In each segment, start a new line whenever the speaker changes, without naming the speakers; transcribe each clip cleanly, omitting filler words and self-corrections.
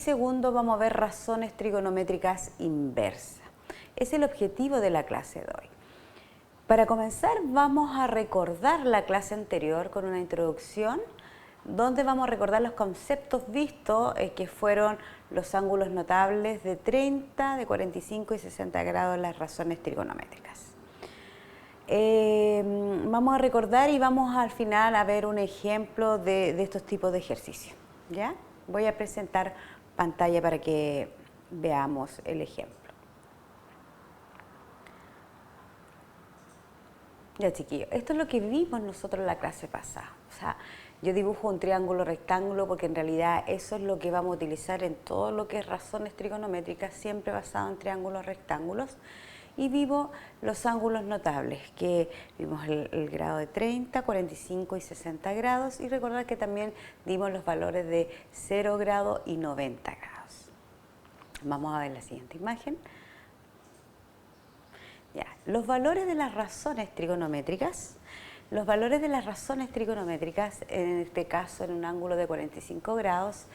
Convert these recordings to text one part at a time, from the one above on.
Segundo, vamos a ver razones trigonométricas inversas. Es el objetivo de la clase de hoy. Para comenzar, vamos a recordar la clase anterior con una introducción donde vamos a recordar los conceptos vistos que fueron los ángulos notables de 30, de 45 y 60 grados en las razones trigonométricas. Vamos a recordar y vamos al final a ver un ejemplo de estos tipos de ejercicios. ¿Ya? Voy a presentar pantalla para que veamos el ejemplo. Ya, chiquillos, esto es lo que vimos nosotros en la clase pasada. O sea, yo dibujo un triángulo rectángulo porque en realidad eso es lo que vamos a utilizar en todo lo que es razones trigonométricas, siempre basado en triángulos rectángulos. Y vimos los ángulos notables, que vimos el grado de 30, 45 y 60 grados. Y recordar que también dimos los valores de 0 grado y 90 grados. Vamos a ver la siguiente imagen. Ya, los valores de las razones trigonométricas. Los valores de las razones trigonométricas, en este caso en un ángulo de 45 grados,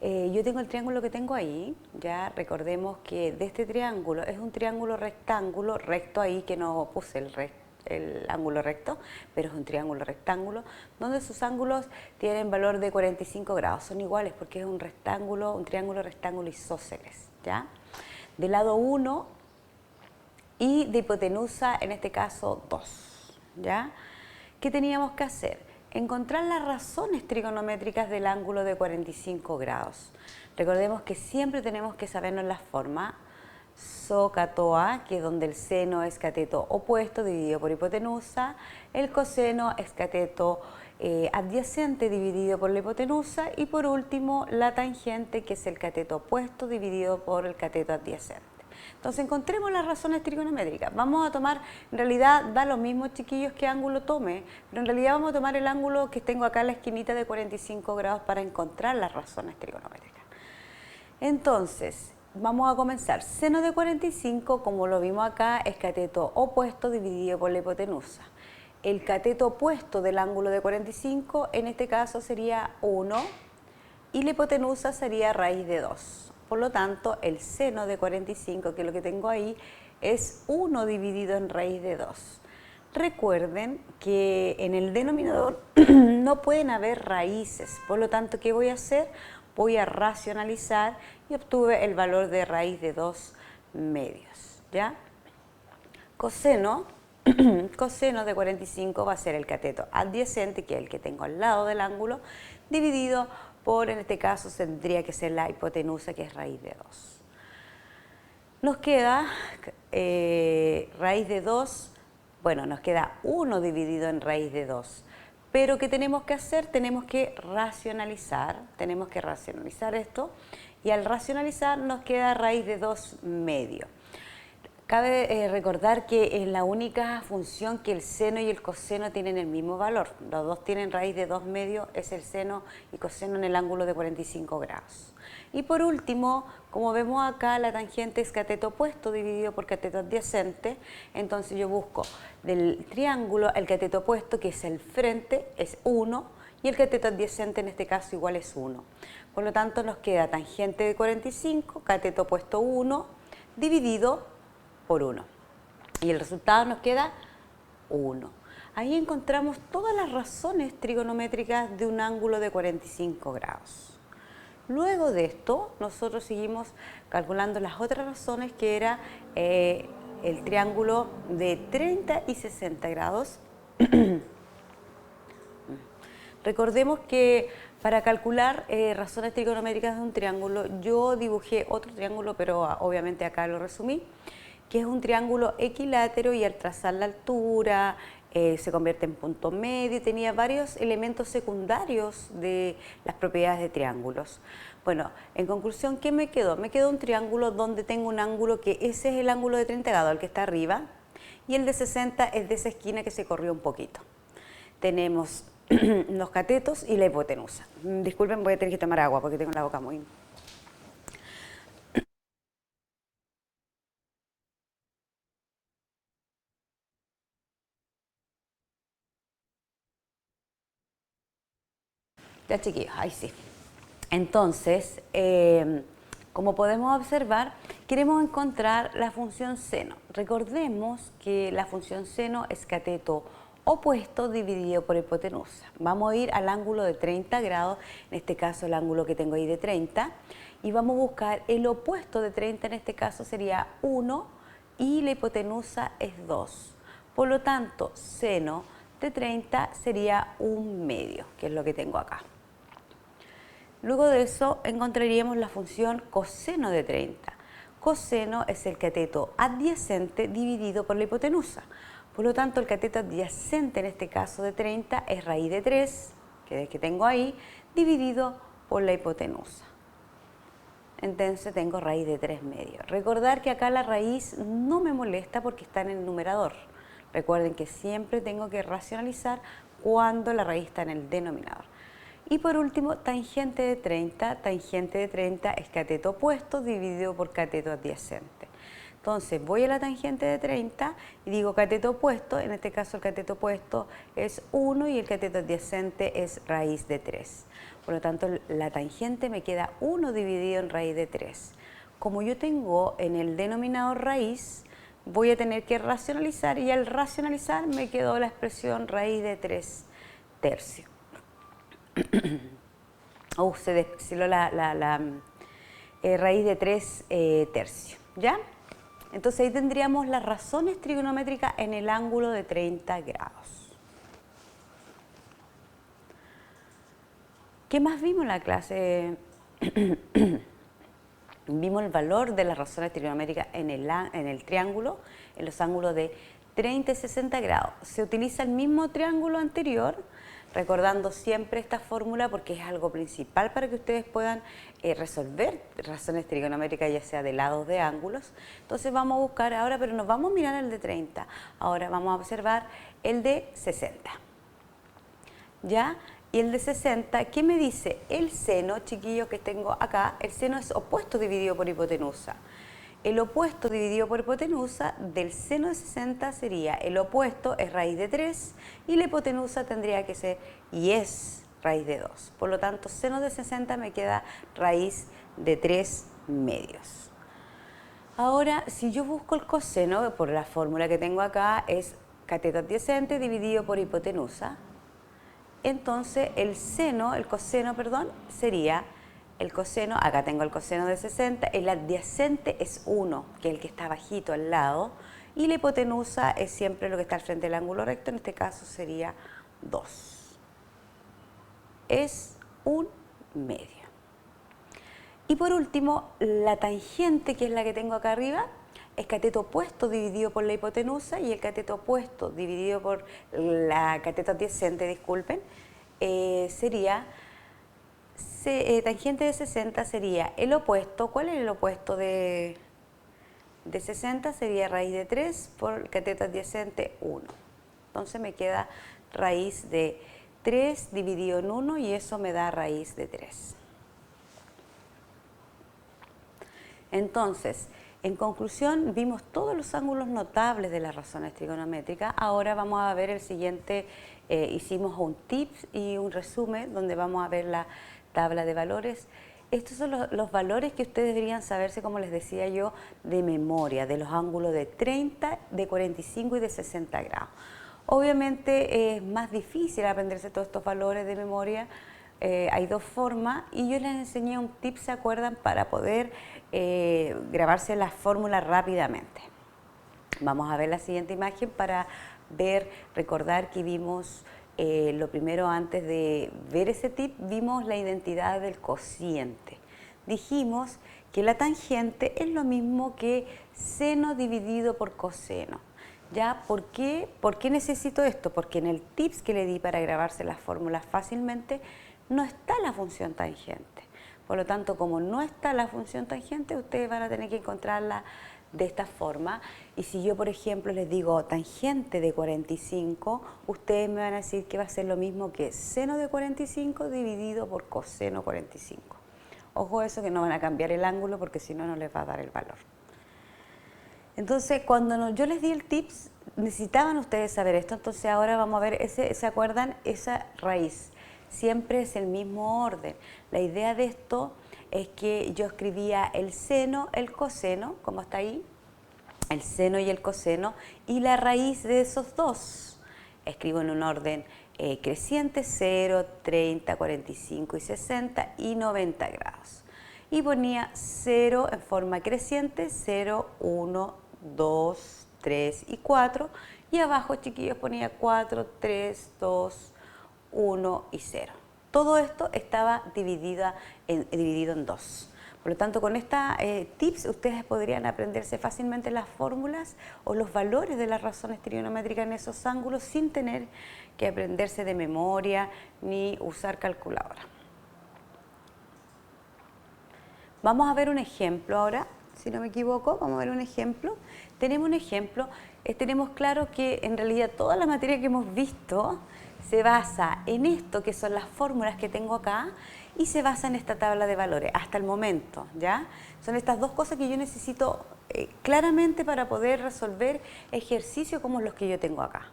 yo tengo el triángulo que tengo ahí, ya recordemos que de este triángulo es un triángulo rectángulo, recto ahí que no puse el ángulo recto, pero es un triángulo rectángulo, donde sus ángulos tienen valor de 45 grados, son iguales porque es un rectángulo, un triángulo rectángulo isósceles, ¿ya? De lado 1 y de hipotenusa, en este caso 2, ¿ya? ¿Qué teníamos que hacer? Encontrar las razones trigonométricas del ángulo de 45 grados. Recordemos que siempre tenemos que sabernos la forma SO-cateto A, que es donde el seno es cateto opuesto dividido por hipotenusa, el coseno es cateto adyacente dividido por la hipotenusa y por último la tangente, que es el cateto opuesto dividido por el cateto adyacente. Entonces encontremos las razones trigonométricas. Vamos a tomar, en realidad da lo mismo, chiquillos, qué ángulo tome, pero en realidad vamos a tomar el ángulo que tengo acá en la esquinita de 45 grados para encontrar las razones trigonométricas. Entonces, vamos a comenzar. Seno de 45, como lo vimos acá, es cateto opuesto dividido por la hipotenusa. El cateto opuesto del ángulo de 45, en este caso sería 1, y la hipotenusa sería raíz de 2. Por lo tanto, el seno de 45, que es lo que tengo ahí, es 1 dividido en raíz de 2. Recuerden que en el denominador no pueden haber raíces, por lo tanto, ¿qué voy a hacer? Voy a racionalizar y obtuve el valor de raíz de 2 medios, ¿ya? Coseno de 45 va a ser el cateto adyacente, que es el que tengo al lado del ángulo, dividido por, en este caso, tendría que ser la hipotenusa, que es raíz de 2. Nos queda raíz de 2, bueno, nos queda 1 dividido en raíz de 2. Pero ¿qué tenemos que hacer? Tenemos que racionalizar esto, y al racionalizar nos queda raíz de 2 medio. Cabe recordar que es la única función que el seno y el coseno tienen el mismo valor. Los dos tienen raíz de 2 medios, es el seno y coseno en el ángulo de 45 grados. Y por último, como vemos acá, la tangente es cateto opuesto dividido por cateto adyacente. Entonces yo busco del triángulo el cateto opuesto, que es el frente, es 1, y el cateto adyacente en este caso igual es 1. Por lo tanto nos queda tangente de 45, cateto opuesto 1, dividido por 1. Y el resultado nos queda 1. Ahí encontramos todas las razones trigonométricas de un ángulo de 45 grados. Luego de esto, nosotros seguimos calculando las otras razones, que era el triángulo de 30 y 60 grados. Recordemos que para calcular razones trigonométricas de un triángulo, yo dibujé otro triángulo, pero obviamente acá lo resumí, que es un triángulo equilátero, y al trazar la altura se convierte en punto medio y tenía varios elementos secundarios de las propiedades de triángulos. Bueno, en conclusión, ¿qué me quedó? Me quedó un triángulo donde tengo un ángulo que ese es el ángulo de 30 grados, el que está arriba, y el de 60 es de esa esquina que se corrió un poquito. Tenemos los catetos y la hipotenusa. Disculpen, voy a tener que tomar agua porque tengo la boca muy... Ya, chiquillos, ahí sí. Entonces, como podemos observar, queremos encontrar la función seno. Recordemos que la función seno es cateto opuesto dividido por hipotenusa. Vamos a ir al ángulo de 30 grados, en este caso el ángulo que tengo ahí de 30, y vamos a buscar el opuesto de 30, en este caso sería 1, y la hipotenusa es 2. Por lo tanto, seno de 30 sería 1/2, que es lo que tengo acá. Luego de eso encontraríamos la función coseno de 30. Coseno es el cateto adyacente dividido por la hipotenusa. Por lo tanto, el cateto adyacente en este caso de 30 es raíz de 3, que es el que tengo ahí, dividido por la hipotenusa. Entonces tengo raíz de 3/2. Recordar que acá la raíz no me molesta porque está en el numerador. Recuerden que siempre tengo que racionalizar cuando la raíz está en el denominador. Y por último, tangente de 30. Tangente de 30 es cateto opuesto dividido por cateto adyacente. Entonces voy a la tangente de 30 y digo cateto opuesto. En este caso el cateto opuesto es 1 y el cateto adyacente es raíz de 3. Por lo tanto, la tangente me queda 1 dividido en raíz de 3. Como yo tengo en el denominador raíz, voy a tener que racionalizar, y al racionalizar me quedó la expresión raíz de 3 tercios. Se desplazó la raíz de 3 tercios, ¿ya? Entonces ahí tendríamos las razones trigonométricas en el ángulo de 30 grados. ¿Qué más vimos en la clase? Vimos el valor de las razones trigonométricas en el triángulo, en los ángulos de 30 y 60 grados. Se utiliza el mismo triángulo anterior, recordando siempre esta fórmula porque es algo principal para que ustedes puedan resolver razones trigonométricas, ya sea de lados de ángulos. Entonces vamos a buscar ahora, pero nos vamos a mirar el de 30. Ahora vamos a observar el de 60. ¿Ya? Y el de 60, ¿qué me dice? El seno, chiquillos, que tengo acá, el seno es opuesto dividido por hipotenusa. El opuesto dividido por hipotenusa del seno de 60 sería, el opuesto es raíz de 3 y la hipotenusa tendría que ser, y es raíz de 2. Por lo tanto, seno de 60 me queda raíz de 3/2. Ahora, si yo busco el coseno, por la fórmula que tengo acá, es cateto adyacente dividido por hipotenusa. Entonces, el coseno, sería el coseno, acá tengo el coseno de 60, el adyacente es 1, que es el que está bajito al lado, y la hipotenusa es siempre lo que está al frente del ángulo recto, en este caso sería 2. Es 1/2. Y por último, la tangente, que es la que tengo acá arriba, es cateto opuesto dividido por la hipotenusa, y el cateto opuesto dividido por la cateto adyacente, disculpen, sería tangente de 60 sería el opuesto. ¿Cuál es el opuesto de 60? Sería raíz de 3 por el cateto adyacente 1. Entonces me queda raíz de 3 dividido en 1 y eso me da raíz de 3. Entonces, en conclusión, vimos todos los ángulos notables de las razones trigonométricas. Ahora vamos a ver el siguiente, hicimos un tips y un resumen donde vamos a ver la tabla de valores. Estos son los valores que ustedes deberían saberse, como les decía yo, de memoria, de los ángulos de 30, de 45 y de 60 grados. Obviamente es más difícil aprenderse todos estos valores de memoria. Hay dos formas y yo les enseñé un tip, ¿se acuerdan?, para poder grabarse las fórmulas rápidamente. Vamos a ver la siguiente imagen para recordar que vimos lo primero. Antes de ver ese tip, vimos la identidad del cociente. Dijimos que la tangente es lo mismo que seno dividido por coseno. ¿Ya? ¿Por qué necesito esto? Porque en el tips que le di para grabarse las fórmulas fácilmente, no está la función tangente. Por lo tanto, como no está la función tangente, ustedes van a tener que encontrarla de esta forma. Y si yo, por ejemplo, les digo tangente de 45, ustedes me van a decir que va a ser lo mismo que seno de 45 dividido por coseno 45. Ojo eso, que no van a cambiar el ángulo porque si no, no les va a dar el valor. Entonces, cuando yo les di el tips, necesitaban ustedes saber esto. Entonces ahora vamos a ver, ¿se acuerdan? Esa raíz. siempre es el mismo orden. La idea de esto es que yo escribía el seno, el coseno, como está ahí, el seno y el coseno, y la raíz de esos dos. Escribo en un orden creciente, 0, 30, 45 y 60 y 90 grados. Y ponía 0 en forma creciente, 0, 1, 2, 3 y 4. Y abajo, chiquillos, ponía 4, 3, 2, 1 y 0. Todo esto estaba dividido en 2. Por lo tanto, con esta tips ustedes podrían aprenderse fácilmente las fórmulas o los valores de las razones trigonométricas en esos ángulos sin tener que aprenderse de memoria ni usar calculadora. Vamos a ver un ejemplo ahora, si no me equivoco, vamos a ver un ejemplo. Tenemos un ejemplo, tenemos claro que en realidad toda la materia que hemos visto se basa en esto, que son las fórmulas que tengo acá, y se basa en esta tabla de valores, hasta el momento, ¿ya? Son estas dos cosas que yo necesito claramente para poder resolver ejercicios como los que yo tengo acá.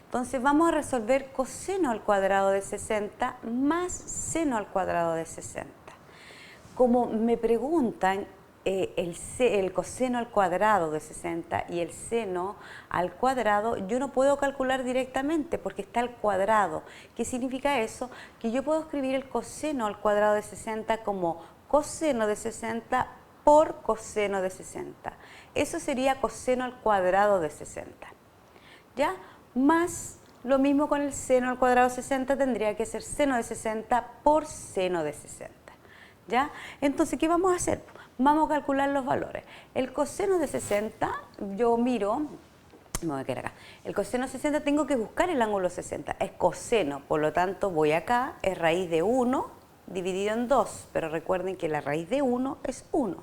Entonces vamos a resolver coseno al cuadrado de 60 más seno al cuadrado de 60. Como me preguntan el coseno al cuadrado de 60 y el seno al cuadrado, yo no puedo calcular directamente porque está al cuadrado. ¿Qué significa eso? Que yo puedo escribir el coseno al cuadrado de 60 como coseno de 60 por coseno de 60. Eso sería coseno al cuadrado de 60. ¿Ya? Más lo mismo con el seno al cuadrado de 60, tendría que ser seno de 60 por seno de 60. ¿Ya? Entonces, ¿qué vamos a hacer? Vamos a calcular los valores. El coseno de 60, yo miro, me voy a quedar acá. El coseno de 60 tengo que buscar el ángulo 60, es coseno, por lo tanto voy acá, es raíz de 1 dividido en 2, pero recuerden que la raíz de 1 es 1.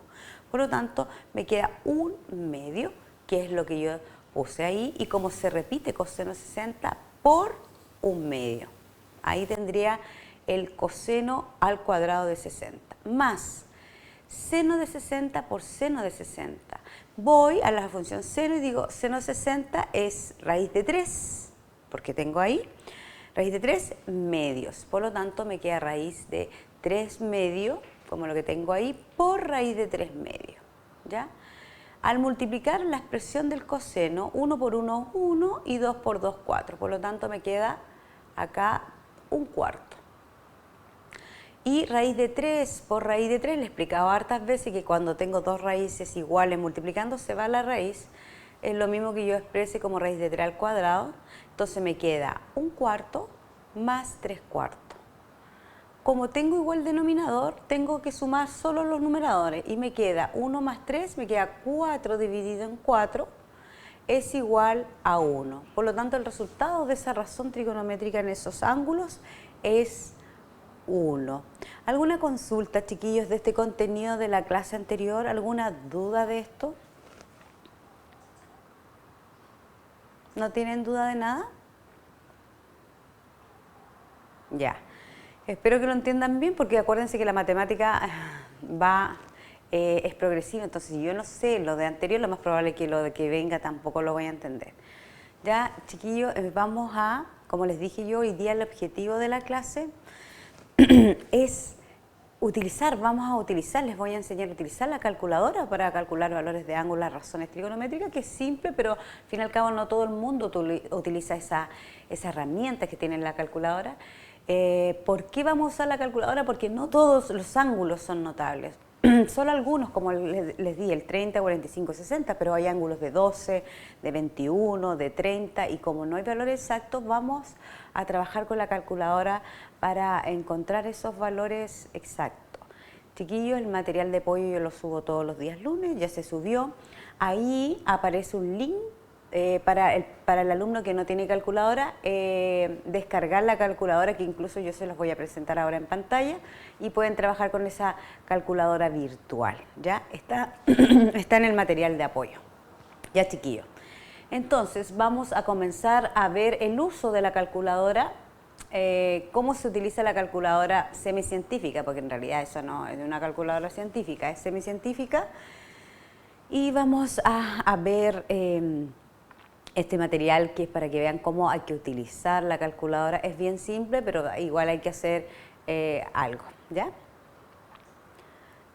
Por lo tanto, me queda 1/2, que es lo que yo puse ahí, y como se repite coseno de 60 por 1/2. Ahí tendría el coseno al cuadrado de 60, más seno de 60 por seno de 60. Voy a la función seno y digo, seno de 60 es raíz de 3, porque tengo ahí raíz de 3 medios. Por lo tanto, me queda raíz de 3 medios, como lo que tengo ahí, por raíz de 3 medios. ¿Ya? Al multiplicar la expresión del coseno, 1 por 1 es 1 y 2 por 2 4. Por lo tanto, me queda acá 1/4. Y raíz de 3 por raíz de 3, le he explicado hartas veces que cuando tengo dos raíces iguales multiplicando se va la raíz. Es lo mismo que yo exprese como raíz de 3 al cuadrado. Entonces me queda 1/4 más 3/4. Como tengo igual denominador, tengo que sumar solo los numeradores. Y me queda 1 más 3, me queda 4 dividido en 4, es igual a 1. Por lo tanto, el resultado de esa razón trigonométrica en esos ángulos es 1. ¿Alguna consulta, chiquillos, de este contenido de la clase anterior? ¿Alguna duda de esto? ¿No tienen duda de nada? Ya. Espero que lo entiendan bien porque acuérdense que la matemática es progresiva, entonces yo no sé lo de anterior, lo más probable es que lo de que venga tampoco lo voy a entender. Ya, chiquillos, vamos a, como les dije yo, hoy día el objetivo de la clase es les voy a enseñar a utilizar la calculadora para calcular valores de ángulos, razones trigonométricas, que es simple, pero al fin y al cabo no todo el mundo utiliza esa herramienta que tiene la calculadora. ¿Por qué vamos a usar la calculadora? Porque no todos los ángulos son notables. Solo algunos, como les di, el 30, 45, 60, pero hay ángulos de 12, de 21, de 30, y como no hay valores exactos, vamos a trabajar con la calculadora para encontrar esos valores exactos. Chiquillos, el material de apoyo yo lo subo todos los días lunes, ya se subió. Ahí aparece un link para el alumno que no tiene calculadora, descargar la calculadora, que incluso yo se los voy a presentar ahora en pantalla, y pueden trabajar con esa calculadora virtual. ¿Ya? Está en el material de apoyo. Ya, chiquillos. Entonces, vamos a comenzar a ver el uso de la calculadora, cómo se utiliza la calculadora semicientífica, porque en realidad eso no es una calculadora científica, es semicientífica. Y vamos a ver este material que es para que vean cómo hay que utilizar la calculadora. Es bien simple, pero igual hay que hacer algo, ¿ya?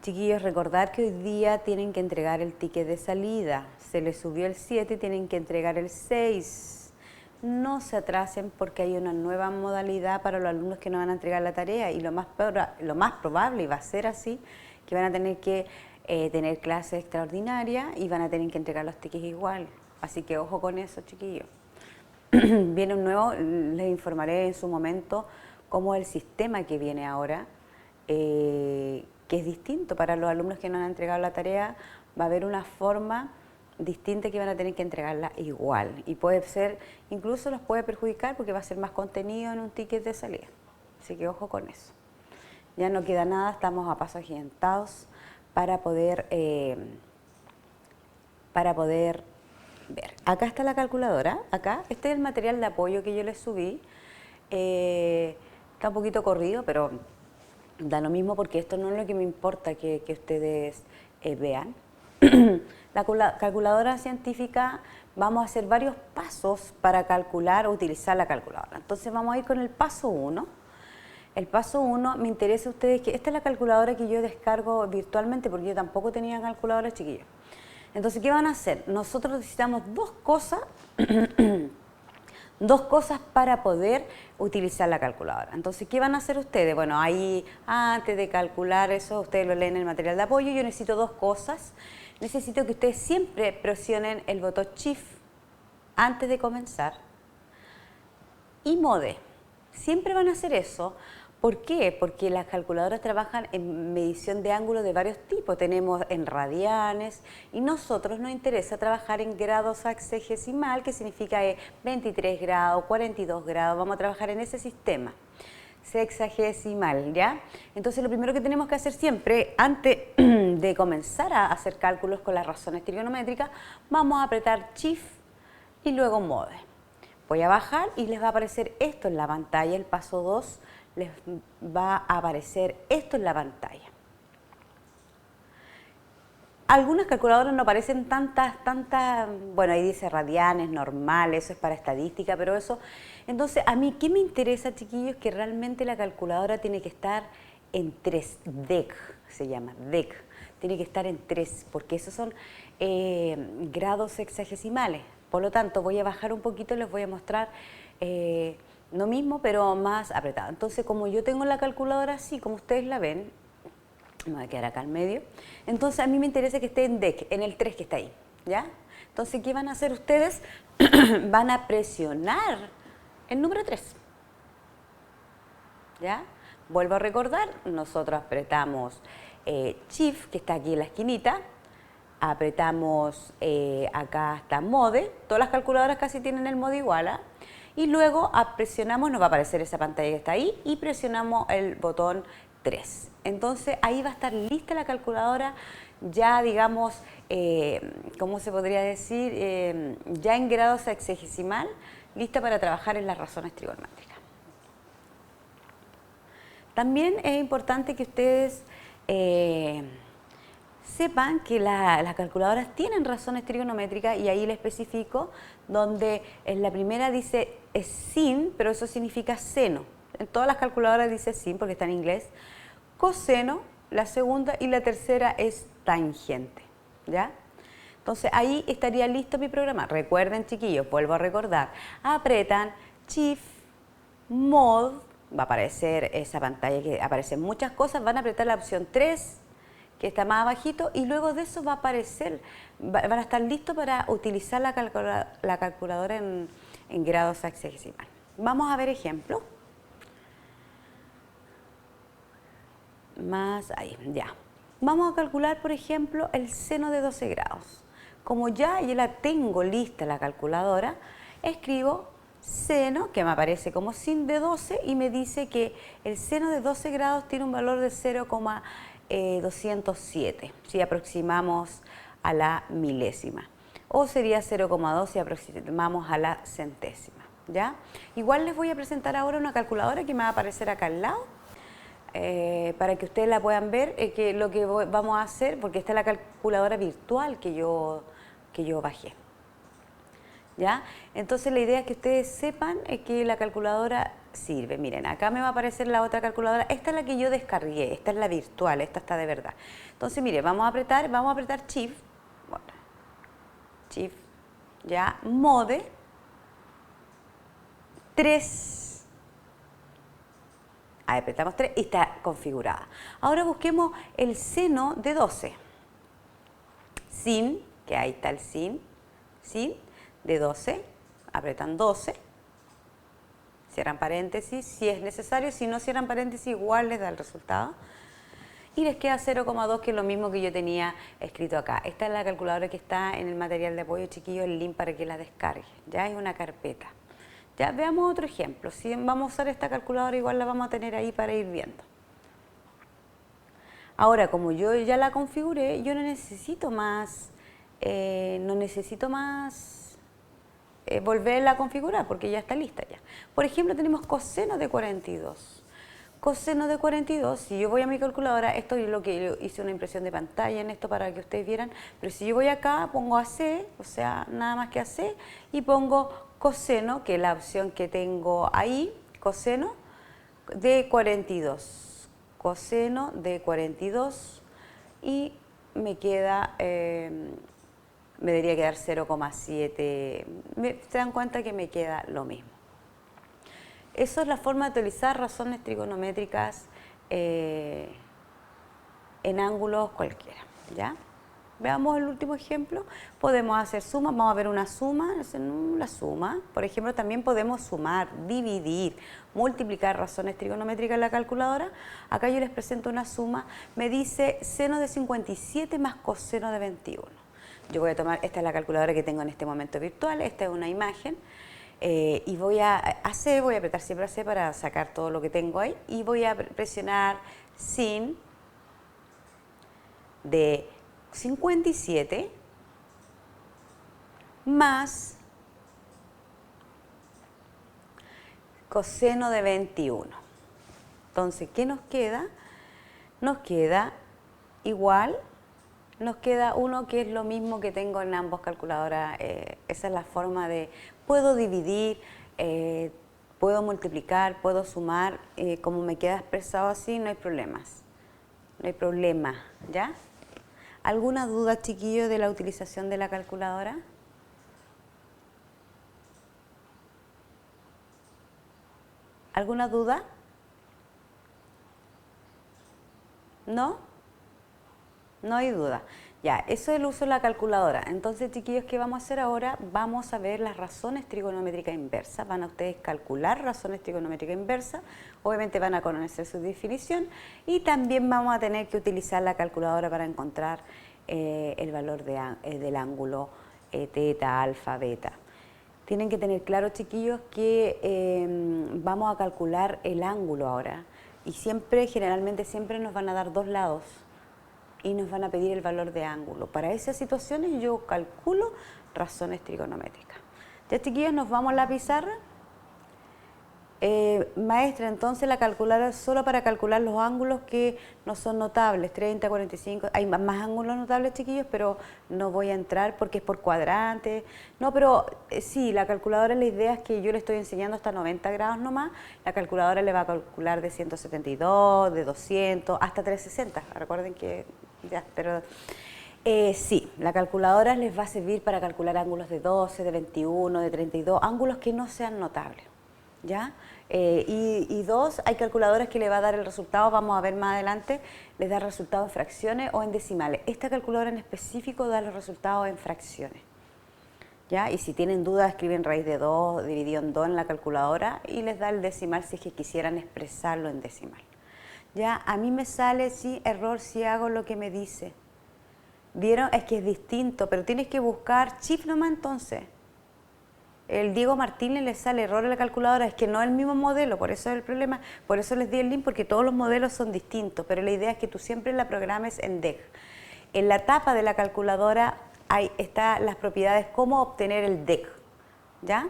Chiquillos, recordar que hoy día tienen que entregar el ticket de salida. Se les subió el 7, tienen que entregar el 6. No se atrasen porque hay una nueva modalidad para los alumnos que no van a entregar la tarea y lo más probable, y va a ser así, que van a tener que tener clases extraordinarias y van a tener que entregar los tickets igual. Así que ojo con eso, chiquillos. Viene un nuevo, les informaré en su momento cómo es el sistema que viene ahora, que es distinto para los alumnos que no han entregado la tarea. Va a haber una forma distinta que van a tener que entregarla igual y puede ser, incluso los puede perjudicar porque va a ser más contenido en un ticket de salida. Así que ojo con eso. Ya no queda nada, estamos a pasos agigantados para poder ver. Acá está la calculadora, acá, este es el material de apoyo que yo les subí. Está un poquito corrido, pero da lo mismo porque esto no es lo que me importa que ustedes vean. La calculadora científica, vamos a hacer varios pasos para calcular o utilizar la calculadora. Entonces vamos a ir con el paso 1. El paso 1, me interesa a ustedes que esta es la calculadora que yo descargo virtualmente porque yo tampoco tenía calculadora, chiquillos. Entonces, ¿qué van a hacer? Nosotros necesitamos dos cosas para poder utilizar la calculadora. Entonces, ¿qué van a hacer ustedes? Bueno, ahí antes de calcular eso, ustedes lo leen en el material de apoyo. Yo necesito dos cosas. Necesito que ustedes siempre presionen el botón Shift antes de comenzar y Mode. Siempre van a hacer eso. ¿Por qué? Porque las calculadoras trabajan en medición de ángulos de varios tipos. Tenemos en radianes y nosotros nos interesa trabajar en grados sexagesimal, que significa 23 grados, 42 grados. Vamos a trabajar en ese sistema sexagesimal, ¿ya? Entonces lo primero que tenemos que hacer siempre, antes de comenzar a hacer cálculos con las razones trigonométricas, vamos a apretar Shift y luego Mode. Voy a bajar y les va a aparecer esto en la pantalla, el paso 2. Les va a aparecer esto en la pantalla. Algunas calculadoras no aparecen tantas, bueno, ahí dice radianes, normales, eso es para estadística, pero eso... Entonces, a mí, ¿qué me interesa, chiquillos? Que realmente la calculadora tiene que estar en 3, DEC, se llama, DEC. Tiene que estar en 3, porque esos son grados sexagesimales. Por lo tanto, voy a bajar un poquito y les voy a mostrar... lo mismo, pero más apretado. Entonces, como yo tengo la calculadora así, como ustedes la ven, me voy a quedar acá al medio, entonces a mí me interesa que esté en DEC, en el 3 que está ahí, ¿ya? Entonces, ¿qué van a hacer ustedes? Van a presionar el número 3, ¿ya? Vuelvo a recordar, nosotros apretamos Shift, que está aquí en la esquinita, apretamos acá hasta Mode, todas las calculadoras casi tienen el Mode igual, ¿eh? Y luego presionamos, nos va a aparecer esa pantalla que está ahí, y presionamos el botón 3. Entonces ahí va a estar lista la calculadora, ya digamos, ¿cómo se podría decir? Ya en grado sexagesimal, lista para trabajar en las razones trigonométricas. También es importante que ustedes sepan que las calculadoras tienen razones trigonométricas y ahí les especifico, donde en la primera dice sin, pero eso significa seno. En todas las calculadoras dice sin porque está en inglés. Coseno, la segunda, y la tercera es tangente, ¿ya? Entonces ahí estaría listo mi programa. Recuerden, chiquillos, vuelvo a recordar, apretan Shift, Mode, va a aparecer esa pantalla que aparecen muchas cosas, van a apretar la opción 3, que está más abajito, y luego de eso va a aparecer, van a estar listos para utilizar la calculadora en grado sexagesimal. Vamos a ver ejemplos. Más ahí, ya. Vamos a calcular, por ejemplo, el seno de 12 grados. Como ya yo la tengo lista la calculadora, escribo seno, que me aparece como sin de 12, y me dice que el seno de 12 grados tiene un valor de 0,207, si aproximamos a la milésima. O sería 0,2 si aproximamos a la centésima, ¿ya? Igual les voy a presentar ahora una calculadora que me va a aparecer acá al lado, para que ustedes la puedan ver, que lo que vamos a hacer, porque esta es la calculadora virtual que yo bajé, ¿ya? Entonces la idea es que ustedes sepan que la calculadora sirve. Miren, acá me va a aparecer la otra calculadora. Esta es la que yo descargué, esta es la virtual, esta está de verdad. Entonces, mire, vamos a apretar Shift, bueno, Shift, ya, Mode 3. Ahí apretamos 3 y está configurada. Ahora busquemos el seno de 12. Sin, que ahí está el sin de 12, apretan 12, cierran paréntesis si es necesario, si no cierran paréntesis igual les da el resultado. Y les queda 0,2, que es lo mismo que yo tenía escrito acá. Esta es la calculadora que está en el material de apoyo, chiquillos, el link para que la descargue. Ya es una carpeta. Ya veamos otro ejemplo. Si vamos a usar esta calculadora, igual la vamos a tener ahí para ir viendo. Ahora, como yo ya la configuré, yo no necesito más, volverla a configurar porque ya está lista ya. Por ejemplo, tenemos coseno de 42. Coseno de 42, si yo voy a mi calculadora, esto es lo que yo hice una impresión de pantalla en esto para que ustedes vieran, pero si yo voy acá, pongo AC, o sea, nada más que AC, y pongo coseno, que es la opción que tengo ahí, coseno de 42. Coseno de 42 y me queda, me debería quedar 0,7, se dan cuenta que me queda lo mismo. Eso es la forma de utilizar razones trigonométricas en ángulos cualquiera, ¿ya? Veamos el último ejemplo. Podemos hacer sumas, vamos a ver una suma, la suma. Por ejemplo, también podemos sumar, dividir, multiplicar razones trigonométricas en la calculadora. Acá yo les presento una suma, me dice seno de 57 más coseno de 21. Yo voy a tomar, esta es la calculadora que tengo en este momento virtual, esta es una imagen. Y voy a apretar siempre AC para sacar todo lo que tengo ahí y voy a presionar sin de 57 más coseno de 21. Entonces, ¿qué nos queda? Nos queda igual, nos queda uno que es lo mismo que tengo en ambas calculadoras. Esa es la forma de, puedo dividir, puedo multiplicar, puedo sumar, como me queda expresado así, no hay problemas. No hay problema, ¿ya? ¿Alguna duda, chiquillo, de la utilización de la calculadora? ¿Alguna duda? ¿No? No hay duda. Ya, eso es el uso de la calculadora. Entonces, chiquillos, ¿qué vamos a hacer ahora? Vamos a ver las razones trigonométricas inversas. Van a ustedes calcular razones trigonométricas inversas. Obviamente van a conocer su definición. Y también vamos a tener que utilizar la calculadora para encontrar el valor del ángulo teta, alfa, beta. Tienen que tener claro, chiquillos, que vamos a calcular el ángulo ahora. Y generalmente siempre nos van a dar dos lados y nos van a pedir el valor de ángulo. Para esas situaciones yo calculo razones trigonométricas. Ya, chiquillos, nos vamos a la pizarra. Maestra, entonces la calculadora es solo para calcular los ángulos que no son notables, 30, 45, hay más ángulos notables, chiquillos, pero no voy a entrar porque es por cuadrante. No, pero sí, la calculadora, la idea es que yo le estoy enseñando hasta 90 grados nomás, la calculadora le va a calcular de 172, de 200, hasta 360, recuerden que ya, pero sí, la calculadora les va a servir para calcular ángulos de 12, de 21, de 32, ángulos que no sean notables. ¿Ya? Y dos, hay calculadoras que le va a dar el resultado, vamos a ver más adelante, les da el resultado en fracciones o en decimales. Esta calculadora en específico da los resultados en fracciones. ¿Ya? Y si tienen dudas, escriben raíz de 2 dividido en 2 en la calculadora y les da el decimal si es que quisieran expresarlo en decimal. ¿Ya? A mí me sale, sí, error si hago lo que me dice. ¿Vieron? Es que es distinto, pero tienes que buscar shift nomás entonces. El Diego Martínez le sale error en la calculadora, es que no es el mismo modelo, por eso es el problema, por eso les di el link, porque todos los modelos son distintos, pero la idea es que tú siempre la programes en DEC. En la tapa de la calculadora están las propiedades, cómo obtener el DEC, ¿ya?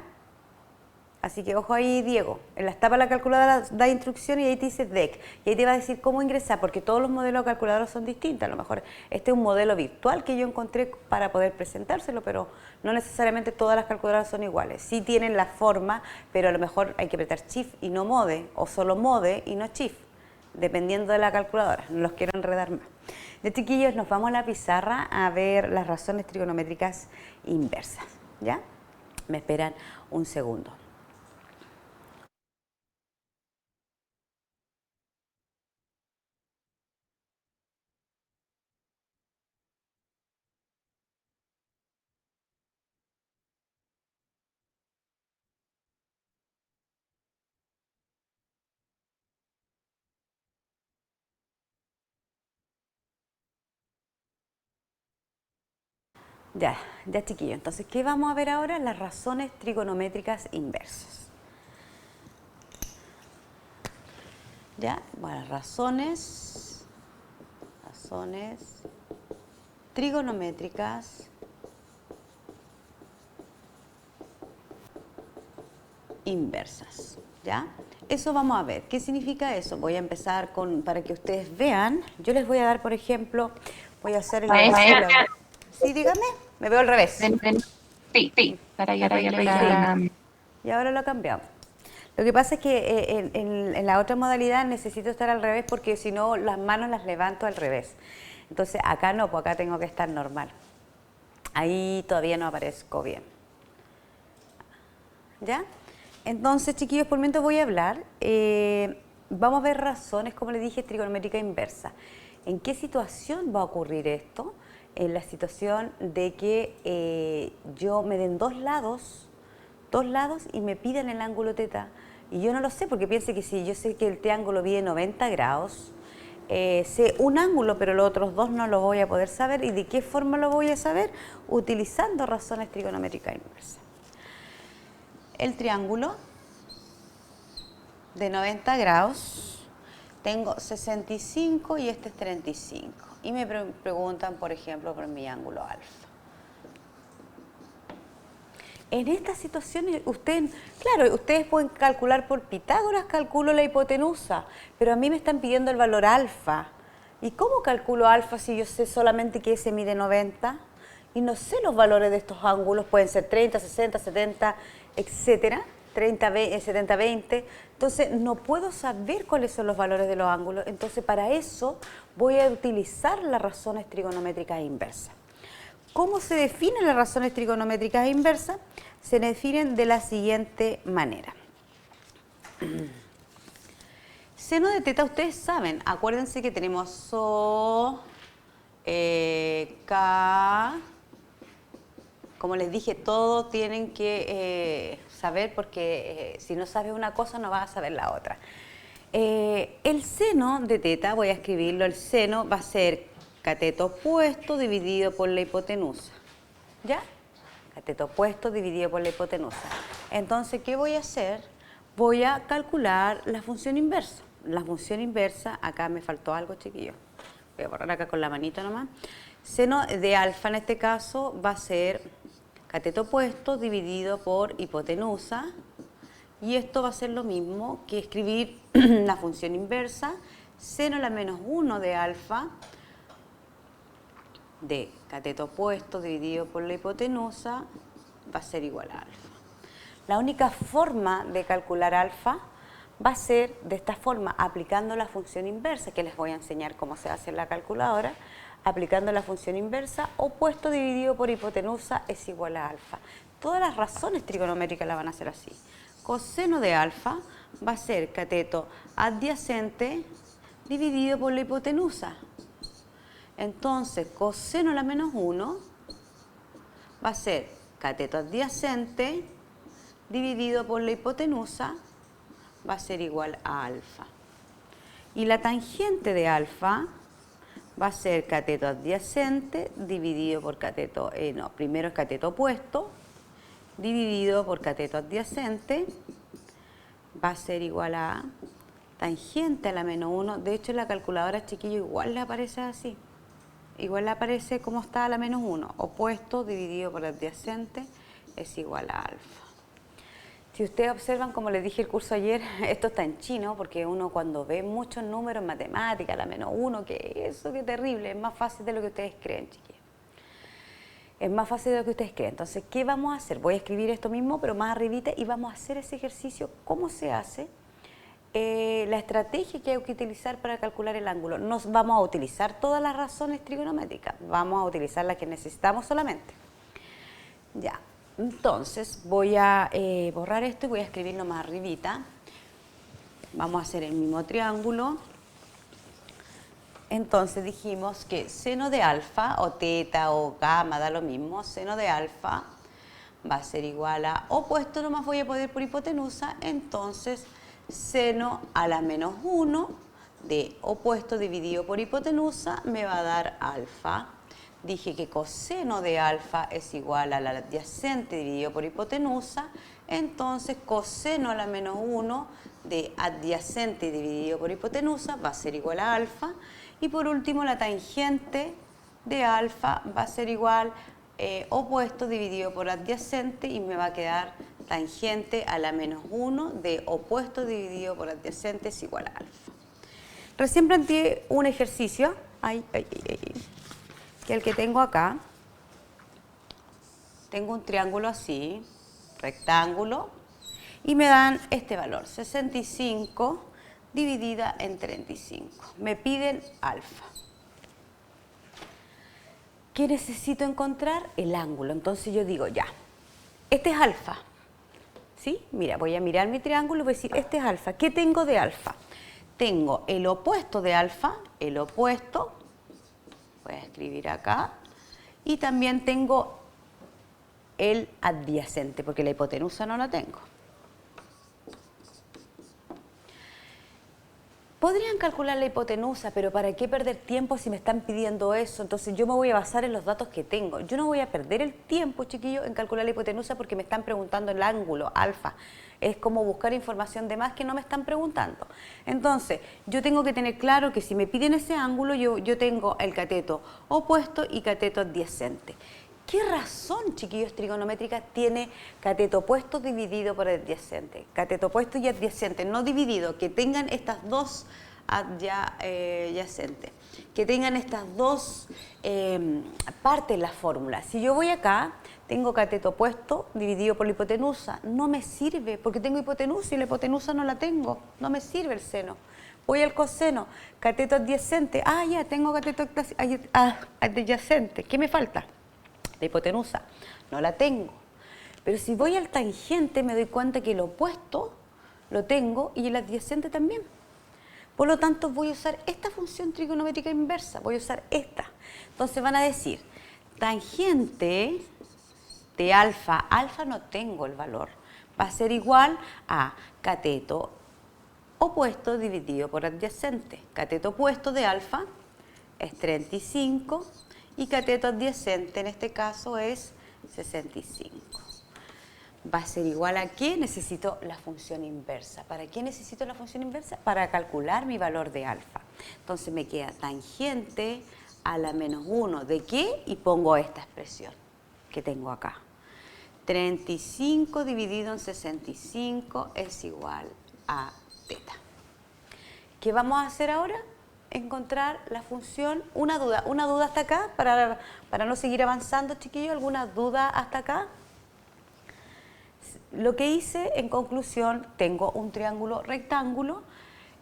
Así que ojo ahí, Diego. En las tapas de la calculadora da instrucciones y ahí te dice DEC. Y ahí te va a decir cómo ingresar, porque todos los modelos de calculadora son distintos. A lo mejor este es un modelo virtual que yo encontré para poder presentárselo, pero no necesariamente todas las calculadoras son iguales. Sí tienen la forma, pero a lo mejor hay que apretar Shift y no Mode, o solo Mode y no Shift, dependiendo de la calculadora. No los quiero enredar más. De chiquillos, nos vamos a la pizarra a ver las razones trigonométricas inversas. ¿Ya? Me esperan un segundo. Ya, ya chiquillo. Entonces, ¿qué vamos a ver ahora? Las razones trigonométricas inversas. Ya, bueno, razones trigonométricas inversas. ¿Ya? Eso vamos a ver. ¿Qué significa eso? Voy a empezar para que ustedes vean. Yo les voy a dar, por ejemplo, voy a hacer el
Maestra,
Sí, dígame. Me veo al revés.
sí, para yo pedirle la...
Y ahora lo cambiamos. Lo que pasa es que en la otra modalidad necesito estar al revés porque si no las manos las levanto al revés. Entonces acá no, pues acá tengo que estar normal. Ahí todavía no aparezco bien. ¿Ya? Entonces, chiquillos, por mientras voy a hablar. Vamos a ver razones, como les dije, trigonométrica inversa. ¿En qué situación va a ocurrir esto? En la situación de que yo me den dos lados y me pidan el ángulo teta. Y yo no lo sé porque piense que si yo sé que el triángulo mide 90 grados, sé un ángulo, pero los otros dos no lo voy a poder saber. ¿Y de qué forma lo voy a saber? Utilizando razones trigonométricas inversas. El triángulo de 90 grados, tengo 65 y este es 35. Y me preguntan, por ejemplo, por mi ángulo alfa. En estas situaciones, ustedes pueden calcular por Pitágoras, calculo la hipotenusa, pero a mí me están pidiendo el valor alfa. ¿Y cómo calculo alfa si yo sé solamente que ese mide 90? Y no sé los valores de estos ángulos, pueden ser 30, 60, 70, etcétera, 30, 20, 70, 20. Entonces, no puedo saber cuáles son los valores de los ángulos. Entonces, para eso voy a utilizar las razones trigonométricas inversas. ¿Cómo se definen las razones trigonométricas inversas? Se definen de la siguiente manera. Seno de teta, ustedes saben, acuérdense que tenemos So, K, como les dije, todo tienen que saber porque si no sabes una cosa no vas a saber la otra. El seno de teta, voy a escribirlo, el seno va a ser cateto opuesto dividido por la hipotenusa. ¿Ya? Cateto opuesto dividido por la hipotenusa. Entonces, ¿qué voy a hacer? Voy a calcular la función inversa. La función inversa, acá me faltó algo, chiquillos. Voy a borrar acá con la manita nomás. Seno de alfa en este caso va a ser cateto opuesto dividido por hipotenusa. Y esto va a ser lo mismo que escribir la función inversa, seno a la menos 1 de alfa de cateto opuesto dividido por la hipotenusa va a ser igual a alfa. La única forma de calcular alfa va a ser de esta forma, aplicando la función inversa, que les voy a enseñar cómo se hace en la calculadora. Aplicando la función inversa, opuesto dividido por hipotenusa es igual a alfa. Todas las razones trigonométricas la van a hacer así. Coseno de alfa va a ser cateto adyacente dividido por la hipotenusa. Entonces, coseno a la menos 1 va a ser cateto adyacente dividido por la hipotenusa va a ser igual a alfa. Y la tangente de alfa va a ser cateto adyacente dividido por cateto, primero es cateto opuesto, dividido por cateto adyacente, va a ser igual a tangente a la menos 1. De hecho, en la calculadora, chiquillo, igual le aparece así. Igual le aparece como está a la menos 1. Opuesto dividido por adyacente es igual a alfa. Si ustedes observan, como les dije el curso ayer, esto está en chino, porque uno cuando ve muchos números en matemáticas, la -1, que eso, qué terrible, es más fácil de lo que ustedes creen, chiquillos. Es más fácil de lo que ustedes creen. Entonces, ¿qué vamos a hacer? Voy a escribir esto mismo, pero más arribita, y vamos a hacer ese ejercicio, cómo se hace, la estrategia que hay que utilizar para calcular el ángulo. No vamos a utilizar todas las razones trigonométricas, vamos a utilizar las que necesitamos solamente. Ya, entonces voy a borrar esto y voy a escribirlo más arribita. Vamos a hacer el mismo triángulo. Entonces dijimos que seno de alfa, o teta, o gamma, da lo mismo, seno de alfa va a ser igual a opuesto, nomás voy a poner por hipotenusa, entonces seno a la -1 de opuesto dividido por hipotenusa me va a dar alfa. Dije que coseno de alfa es igual a la adyacente dividido por hipotenusa, entonces coseno a la -1 de adyacente dividido por hipotenusa va a ser igual a alfa. Y por último, la tangente de alfa va a ser igual opuesto dividido por adyacente y me va a quedar tangente a la -1 de opuesto dividido por adyacente es igual a alfa. Recién planteé un ejercicio, que el que tengo acá. Tengo un triángulo así, rectángulo, y me dan este valor, 65 dividida en 35. Me piden alfa. ¿Qué necesito encontrar? El ángulo. Entonces yo digo, ya, este es alfa. ¿Sí? Mira, voy a mirar mi triángulo y voy a decir, este es alfa. ¿Qué tengo de alfa? Tengo el opuesto de alfa, el opuesto, voy a escribir acá, y también tengo el adyacente, porque la hipotenusa no la tengo. Podrían calcular la hipotenusa, pero ¿para qué perder tiempo si me están pidiendo eso? Entonces yo me voy a basar en los datos que tengo. Yo no voy a perder el tiempo, chiquillos, en calcular la hipotenusa porque me están preguntando el ángulo, alfa. Es como buscar información de más que no me están preguntando. Entonces, yo tengo que tener claro que si me piden ese ángulo, yo tengo el cateto opuesto y cateto adyacente. ¿Qué razón, chiquillos, trigonométrica tiene cateto opuesto dividido por adyacente? Cateto opuesto y adyacente, no dividido, que tengan estas dos adyacentes, que tengan estas dos partes en la fórmula. Si yo voy acá, tengo cateto opuesto dividido por la hipotenusa, no me sirve porque tengo hipotenusa y la hipotenusa no la tengo, no me sirve el seno. Voy al coseno, cateto adyacente, ya tengo cateto adyacente, ¿qué me falta? La hipotenusa, no la tengo. Pero si voy al tangente me doy cuenta que el opuesto lo tengo y el adyacente también. Por lo tanto voy a usar esta función trigonométrica inversa, voy a usar esta. Entonces van a decir, tangente de alfa, alfa no tengo el valor, va a ser igual a cateto opuesto dividido por adyacente. Cateto opuesto de alfa es 35 y cateto adyacente en este caso es 65. Va a ser igual a ¿qué? Necesito la función inversa. ¿Para qué necesito la función inversa? Para calcular mi valor de alfa. Entonces me queda tangente a la -1 de ¿qué? Y pongo esta expresión que tengo acá. 35 dividido en 65 es igual a teta. ¿Qué vamos a hacer ahora? Encontrar la función, una duda hasta acá, para no seguir avanzando, chiquillos, ¿alguna duda hasta acá? Lo que hice en conclusión, tengo un triángulo rectángulo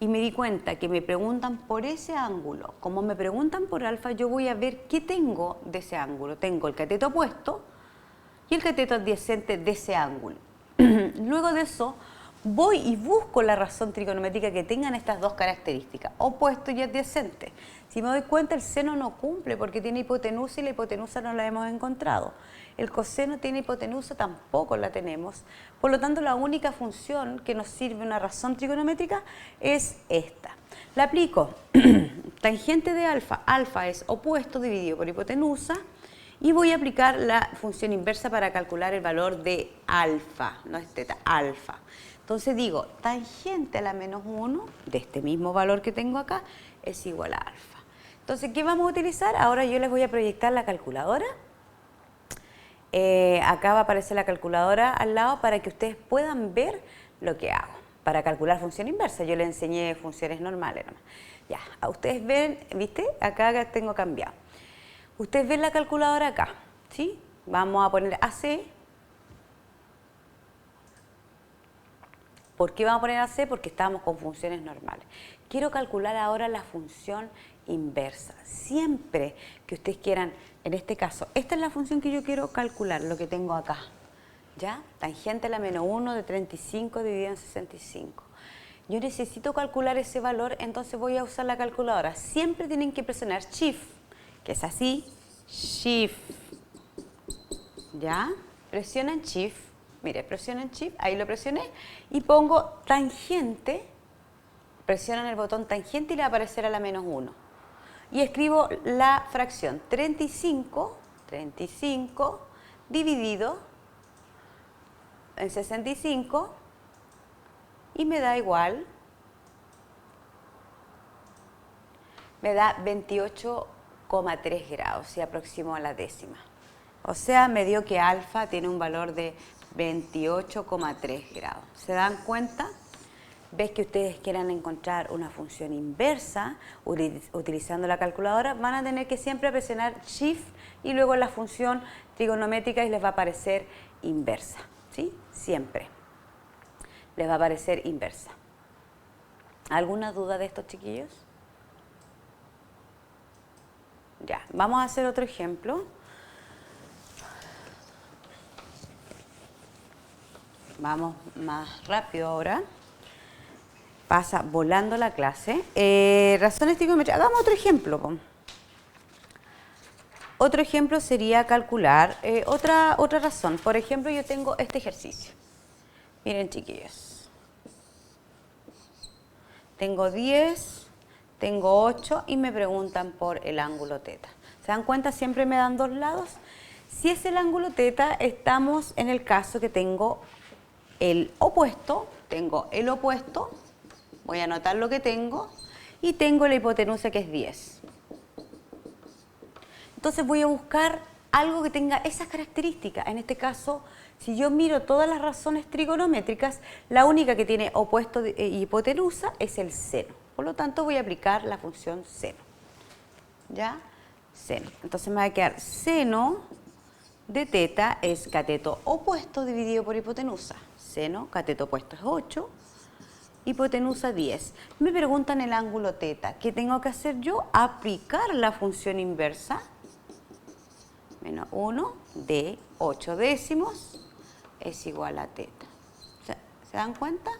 y me di cuenta que me preguntan por ese ángulo. Como me preguntan por alfa, yo voy a ver qué tengo de ese ángulo. Tengo el cateto opuesto y el cateto adyacente de ese ángulo. Luego de eso, voy y busco la razón trigonométrica que tengan estas dos características, opuesto y adyacente. Si me doy cuenta, el seno no cumple porque tiene hipotenusa y la hipotenusa no la hemos encontrado. El coseno tiene hipotenusa, tampoco la tenemos. Por lo tanto, la única función que nos sirve una razón trigonométrica es esta. La aplico. Tangente de alfa. Alfa es opuesto dividido por hipotenusa. Y voy a aplicar la función inversa para calcular el valor de alfa, no es teta, alfa. Entonces digo, tangente a la -1 de este mismo valor que tengo acá es igual a alfa. Entonces, ¿qué vamos a utilizar? Ahora yo les voy a proyectar la calculadora Acá va a aparecer la calculadora al lado para que ustedes puedan ver lo que hago. Para calcular función inversa, yo les enseñé funciones normales nomás. Ya, ustedes ven, ¿viste? Acá tengo cambiado. Ustedes ven la calculadora acá, ¿sí? Vamos a poner AC. ¿Por qué vamos a poner AC? Porque estábamos con funciones normales. Quiero calcular ahora la función inversa. Siempre que ustedes quieran, en este caso, esta es la función que yo quiero calcular, lo que tengo acá. ¿Ya? Tangente a la menos 1 de 35 dividido en 65. Yo necesito calcular ese valor, entonces voy a usar la calculadora. Siempre tienen que presionar Shift, que es así, Shift. ¿Ya? Presionan Shift, mire, presionan Shift, ahí lo presioné, y pongo tangente, presionan el botón tangente y le va a aparecer a la menos 1. Y escribo la fracción 35 dividido en 65 y me da igual, me da 28,3 grados y aproximo a la décima. O sea, me dio que alfa tiene un valor de 28,3 grados. ¿Se dan cuenta? ¿Ves que ustedes quieran encontrar una función inversa utilizando la calculadora? Van a tener que siempre presionar Shift y luego la función trigonométrica y les va a aparecer inversa. ¿Sí? Siempre les va a aparecer inversa. ¿Alguna duda de estos chiquillos? Ya, vamos a hacer otro ejemplo. Vamos más rápido ahora. Pasa volando la clase. Razones trigonométricas. Hagamos otro ejemplo. Otro ejemplo sería calcular otra razón. Por ejemplo, yo tengo este ejercicio. Miren, chiquillos. Tengo 10, tengo 8 y me preguntan por el ángulo teta. ¿Se dan cuenta? Siempre me dan dos lados. Si es el ángulo teta, estamos en el caso que tengo el opuesto. Voy a anotar lo que tengo. Y tengo la hipotenusa que es 10. Entonces voy a buscar algo que tenga esas características. En este caso, si yo miro todas las razones trigonométricas, la única que tiene opuesto y hipotenusa es el seno. Por lo tanto, voy a aplicar la función seno. ¿Ya? Seno. Entonces me va a quedar seno de teta es cateto opuesto dividido por hipotenusa. Seno, cateto opuesto es 8. Hipotenusa 10. Me preguntan el ángulo teta. ¿Qué tengo que hacer yo? Aplicar la función inversa. Menos 1 de 8 décimos es igual a teta. ¿Se dan cuenta?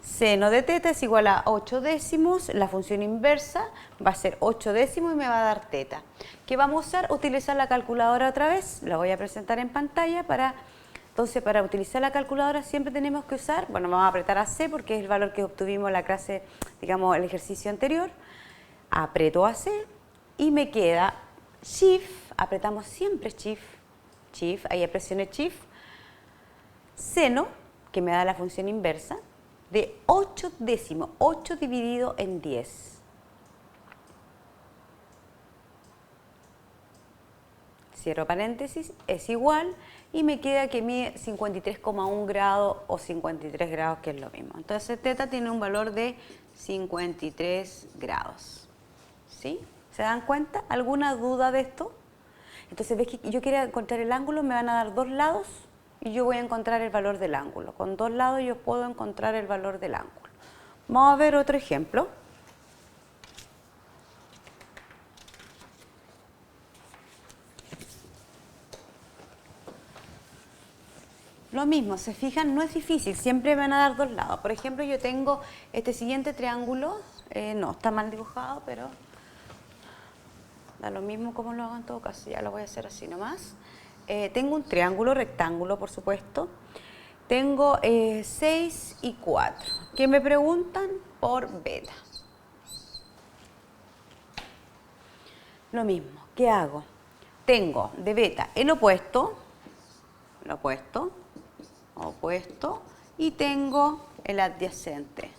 Seno de teta es igual a 8 décimos. La función inversa va a ser 8 décimos y me va a dar teta. ¿Qué vamos a usar? Utilizar la calculadora otra vez. La voy a presentar en pantalla para... Entonces, para utilizar la calculadora siempre tenemos que usar, bueno, vamos a apretar a C porque es el valor que obtuvimos en la clase, digamos, el ejercicio anterior. Aprieto a C y me queda Shift, apretamos siempre Shift, ahí presioné Shift, seno, que me da la función inversa, de 8 décimos, 8 dividido en 10. Cierro paréntesis, es igual y me queda que mide 53,1 grados o 53 grados, que es lo mismo. Entonces teta tiene un valor de 53 grados. ¿Sí? ¿Se dan cuenta? ¿Alguna duda de esto? Entonces ves que yo quiero encontrar el ángulo, me van a dar dos lados y yo voy a encontrar el valor del ángulo. Con dos lados yo puedo encontrar el valor del ángulo. Vamos a ver otro ejemplo. Lo mismo, se fijan, no es difícil, siempre me van a dar dos lados. Por ejemplo, yo tengo este siguiente triángulo, no, está mal dibujado, pero da lo mismo como lo hago en todo caso, ya lo voy a hacer así nomás. Tengo un triángulo rectángulo, por supuesto. Tengo 6 y 4, que me preguntan por beta. Lo mismo, ¿qué hago? Tengo de beta el opuesto, y tengo el adyacente.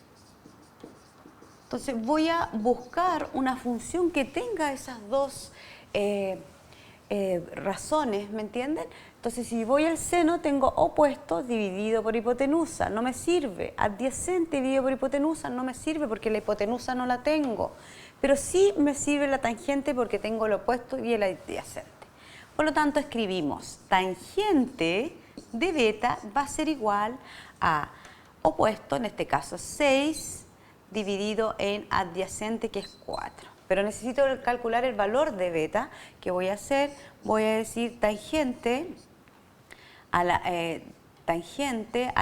Entonces voy a buscar una función que tenga esas dos razones, ¿me entienden? Entonces, si voy al seno, tengo opuesto dividido por hipotenusa, no me sirve. Adyacente dividido por hipotenusa no me sirve porque la hipotenusa no la tengo. Pero sí me sirve la tangente porque tengo el opuesto y el adyacente. Por lo tanto, escribimos tangente de beta va a ser igual a opuesto, en este caso 6, dividido en adyacente, que es 4. Pero necesito calcular el valor de beta. ¿Qué voy a hacer? Voy a decir tangente a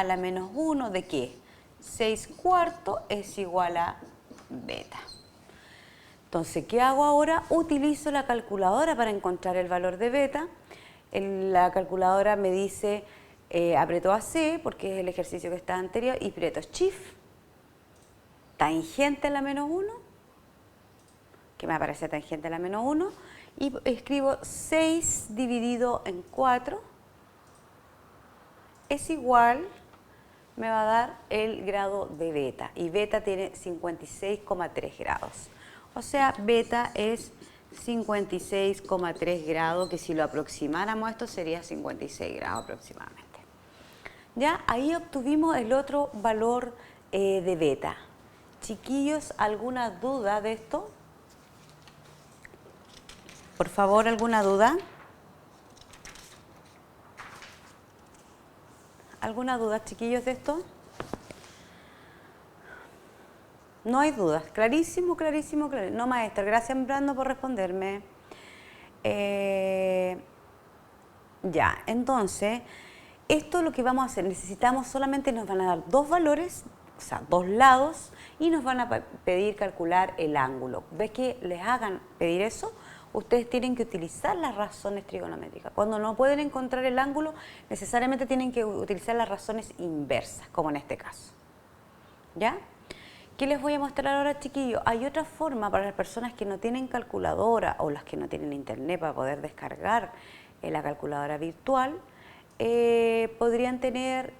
la menos 1 de ¿qué? 6 cuartos es igual a beta. Entonces, ¿qué hago ahora? Utilizo la calculadora para encontrar el valor de beta. La calculadora me dice, aprieto AC, porque es el ejercicio que está anterior, y aprieto Shift, tangente a la menos 1, que me aparece tangente a la menos 1, y escribo 6 dividido en 4 es igual, me va a dar el grado de beta, y beta tiene 56,3 grados. O sea, beta es 56,3 grados, que si lo aproximáramos a esto sería 56 grados aproximadamente. Ya, ahí obtuvimos el otro valor de beta. Chiquillos, ¿alguna duda de esto? Por favor, ¿alguna duda? ¿Alguna duda, chiquillos, de esto? No hay dudas. Clarísimo, clarísimo, clarísimo. No, maestra, gracias, Brando, por responderme. Ya, entonces, esto es lo que vamos a hacer. Necesitamos solamente, nos van a dar dos valores, o sea, dos lados, y nos van a pedir calcular el ángulo. ¿Ves que les hagan pedir eso? Ustedes tienen que utilizar las razones trigonométricas. Cuando no pueden encontrar el ángulo, necesariamente tienen que utilizar las razones inversas, como en este caso. ¿Ya? ¿Qué les voy a mostrar ahora, chiquillos? Hay otra forma para las personas que no tienen calculadora o las que no tienen internet para poder descargar la calculadora virtual. Podrían tener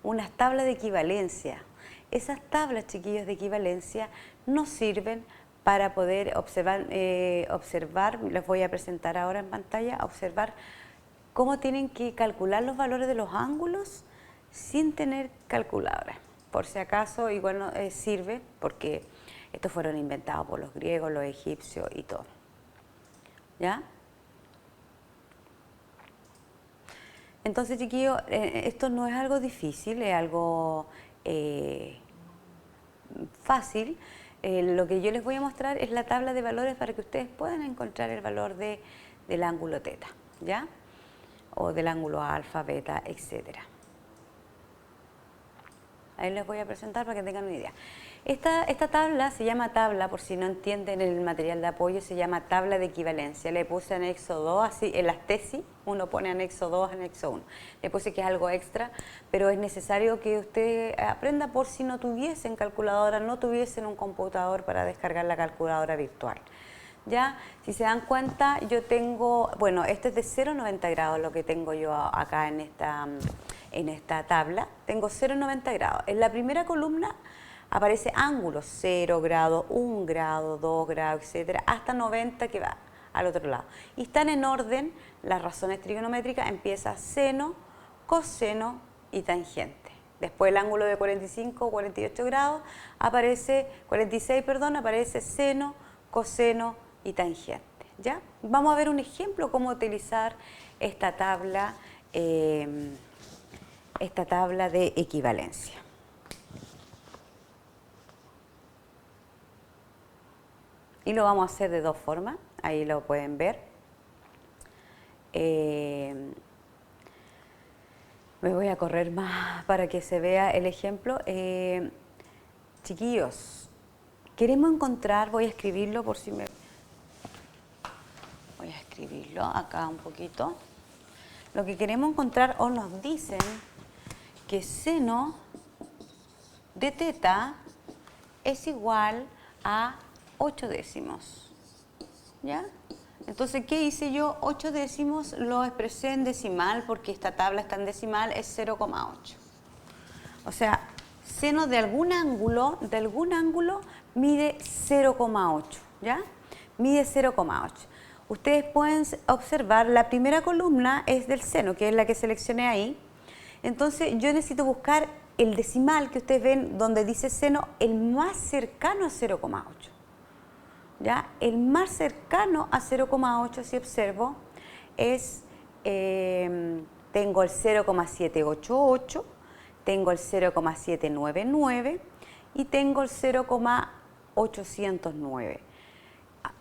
unas tablas de equivalencia. Esas tablas, chiquillos, de equivalencia nos sirven para poder observar, les voy a presentar ahora en pantalla, observar cómo tienen que calcular los valores de los ángulos sin tener calculadora. Por si acaso, igual no sirve, porque estos fueron inventados por los griegos, los egipcios y todo. ¿Ya? Entonces, chiquillos, esto no es algo difícil, es algo fácil. Lo que yo les voy a mostrar es la tabla de valores para que ustedes puedan encontrar el valor del ángulo teta, ¿ya? O del ángulo alfa, beta, etcétera. Ahí les voy a presentar para que tengan una idea. Esta tabla se llama tabla, por si no entienden el material de apoyo, se llama tabla de equivalencia. Le puse anexo 2, así en las tesis uno pone anexo 2, anexo 1. Le puse que es algo extra, pero es necesario que usted aprenda por si no tuviesen calculadora, no tuviesen un computador para descargar la calculadora virtual. ¿Ya? Si se dan cuenta, yo tengo, bueno, este es de 0,90 grados lo que tengo yo acá en esta tabla. Tengo 0,90 grados. En la primera columna aparece ángulos, 0 grado, 1 grado, 2 grados, etcétera, hasta 90 que va al otro lado. Y están en orden las razones trigonométricas, empieza seno, coseno y tangente. Después el ángulo de 45 o 48 grados aparece, 46, perdón, aparece seno, coseno y tangente. ¿Ya? Vamos a ver un ejemplo cómo utilizar esta tabla de equivalencia. Y lo vamos a hacer de dos formas, ahí lo pueden ver. Me voy a correr más para que se vea el ejemplo. Chiquillos, queremos encontrar, voy a escribirlo por si me... Voy a escribirlo acá un poquito. Lo que queremos encontrar, o nos dicen que seno de teta es igual a 8 décimos, ¿ya? Entonces, ¿qué hice yo? 8 décimos lo expresé en decimal porque esta tabla está en decimal, es 0,8. O sea, seno de algún ángulo mide 0,8, ¿ya? Mide 0,8. ustedes pueden observar la primera columna es del seno, que es la que seleccioné ahí. Entonces yo necesito buscar el decimal que ustedes ven donde dice seno, el más cercano a 0,8. ¿Ya? El más cercano a 0,8, si observo, es, tengo el 0,788, tengo el 0,799 y tengo el 0,809.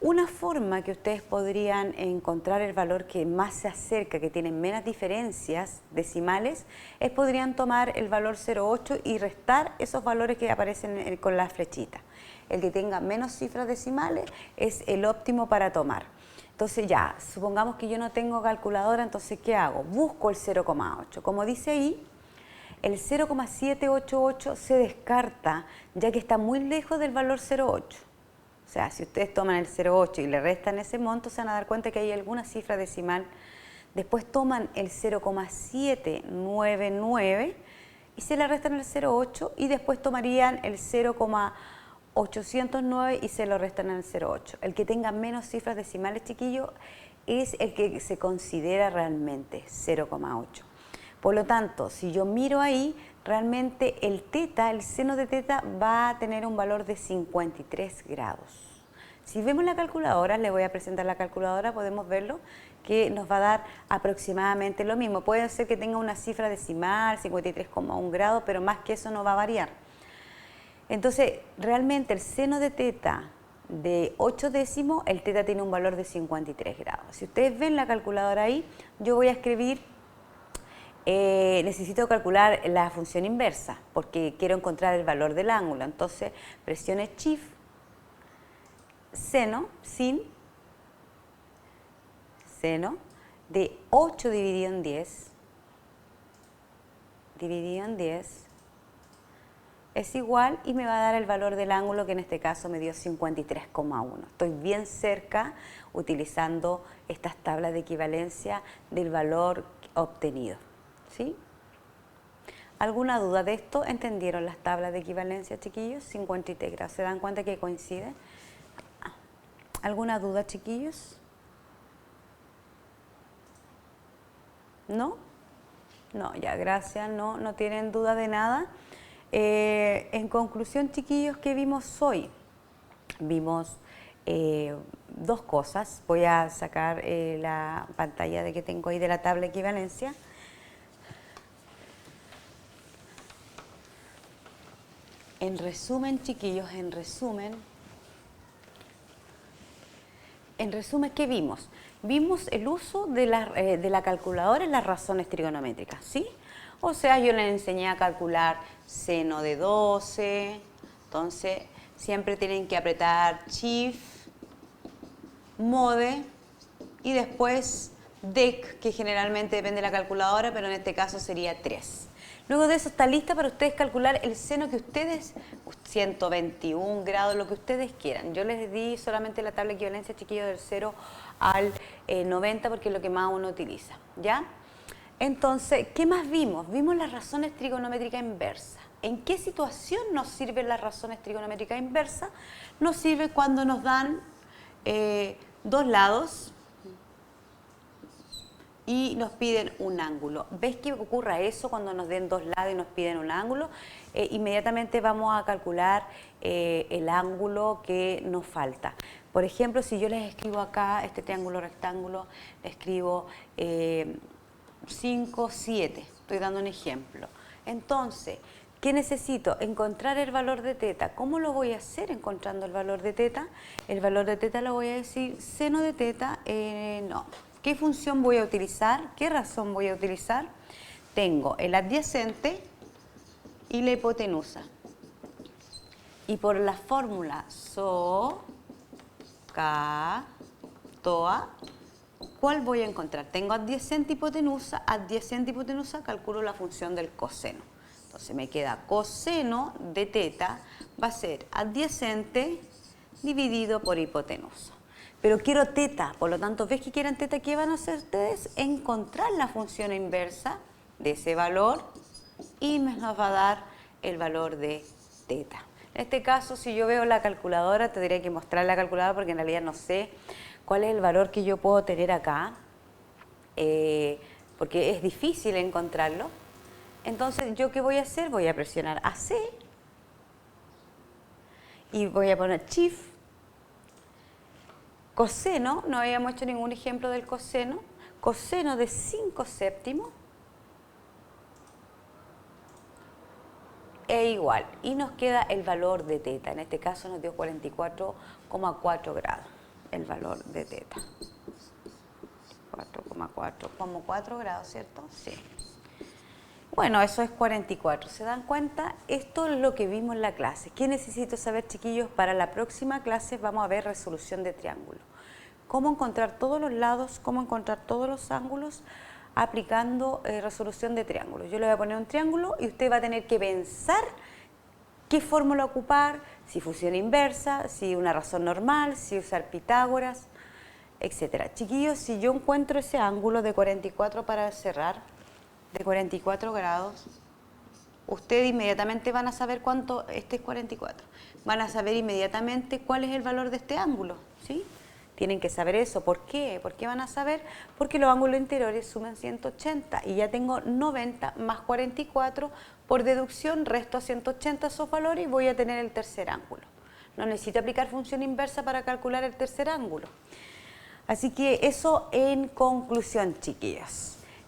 Una forma que ustedes podrían encontrar el valor que más se acerca, que tiene menos diferencias decimales, es podrían tomar el valor 0,8 y restar esos valores que aparecen con la flechita. El que tenga menos cifras decimales es el óptimo para tomar. Entonces ya, supongamos que yo no tengo calculadora, entonces ¿qué hago? Busco el 0,8. Como dice ahí, el 0,788 se descarta ya que está muy lejos del valor 0,8. O sea, si ustedes toman el 0,8 y le restan ese monto, se van a dar cuenta que hay alguna cifra decimal. Después toman el 0,799 y se le restan el 0,8 y después tomarían el 0,809 y se lo restan el 0,8. El que tenga menos cifras decimales, chiquillos, es el que se considera realmente 0,8. Por lo tanto, si yo miro ahí, realmente el teta, el seno de teta va a tener un valor de 53 grados. Si vemos la calculadora, le voy a presentar la calculadora, podemos verlo, que nos va a dar aproximadamente lo mismo. Puede ser que tenga una cifra decimal, 53,1 grados, pero más que eso no va a variar. Entonces, realmente el seno de teta de 8 décimos, el teta tiene un valor de 53 grados. Si ustedes ven la calculadora ahí, yo voy a escribir... necesito calcular la función inversa porque quiero encontrar el valor del ángulo. Entonces presione Shift, seno, sin, seno de 8 dividido en 10, es igual y me va a dar el valor del ángulo que en este caso me dio 53,1. Estoy bien cerca utilizando estas tablas de equivalencia del valor obtenido. ¿Sí? ¿Alguna duda de esto? ¿Entendieron las tablas de equivalencia, chiquillos? 53 grados. ¿Se dan cuenta que coincide? ¿Alguna duda, chiquillos? ¿No? No, ya, gracias. No tienen duda de nada. En conclusión, chiquillos, ¿qué vimos hoy? Vimos dos cosas. Voy a sacar la pantalla de que tengo ahí de la tabla de equivalencia. En resumen, chiquillos, en resumen, ¿qué vimos? Vimos el uso de la calculadora en las razones trigonométricas, ¿sí? O sea, yo les enseñé a calcular seno de 12, entonces siempre tienen que apretar Shift, Mode y después DEC, que generalmente depende de la calculadora, pero en este caso sería 3. Luego de eso está lista para ustedes calcular el seno que ustedes, 121 grados, lo que ustedes quieran. Yo les di solamente la tabla de equivalencia, chiquillos, del 0 al 90 porque es lo que más uno utiliza, ¿ya? Entonces, ¿qué más vimos? Vimos las razones trigonométricas inversas. ¿En qué situación nos sirven las razones trigonométricas inversas? Nos sirve cuando nos dan dos lados y nos piden un ángulo. ¿Ves que ocurra eso cuando nos den dos lados y nos piden un ángulo? Inmediatamente vamos a calcular el ángulo que nos falta. Por ejemplo, si yo les escribo acá, este triángulo rectángulo, le escribo 5, 7. Estoy dando un ejemplo. Entonces, ¿qué necesito? Encontrar el valor de teta. ¿Cómo lo voy a hacer encontrando el valor de teta? El valor de teta lo voy a decir seno de teta, no. ¿Qué función voy a utilizar? ¿Qué razón voy a utilizar? Tengo el adyacente y la hipotenusa. Y por la fórmula SO, K, TOA, ¿cuál voy a encontrar? Tengo adyacente hipotenusa, calculo la función del coseno. Entonces me queda coseno de teta, va a ser adyacente dividido por hipotenusa. Pero quiero teta, por lo tanto, ¿ves que quieran teta? ¿Qué van a hacer ustedes? Encontrar la función inversa de ese valor y nos va a dar el valor de teta. En este caso, si yo veo la calculadora, tendría que mostrar la calculadora porque en realidad no sé ¿Cuál es el valor que yo puedo tener acá? Porque es difícil encontrarlo. Entonces, ¿yo qué voy a hacer? Voy a presionar AC y voy a poner Shift, coseno, no habíamos hecho ningún ejemplo del coseno, coseno de 5 séptimos e igual. Y nos queda el valor de teta, en este caso nos dio 44,4 grados, el valor de teta. 4,4, como 4 grados, ¿cierto? Sí. Bueno, eso es 44. ¿Se dan cuenta? Esto es lo que vimos en la clase. ¿Qué necesito saber, chiquillos? Para la próxima clase vamos a ver resolución de triángulo. Cómo encontrar todos los lados, cómo encontrar todos los ángulos aplicando resolución de triángulo. Yo le voy a poner un triángulo y usted va a tener que pensar qué fórmula ocupar, si función inversa, si una razón normal, si usar Pitágoras, etcétera. Chiquillos, si yo encuentro ese ángulo de 44 para cerrar, de 44 grados, ustedes inmediatamente van a saber cuánto, este es 44, van a saber inmediatamente cuál es el valor de este ángulo, ¿sí? Tienen que saber eso. ¿Por qué? ¿Por qué van a saber? Porque los ángulos interiores suman 180 y ya tengo 90 más 44, por deducción resto a 180 esos valores y voy a tener el tercer ángulo. No necesito aplicar función inversa para calcular el tercer ángulo. Así que eso en conclusión, chiquillas.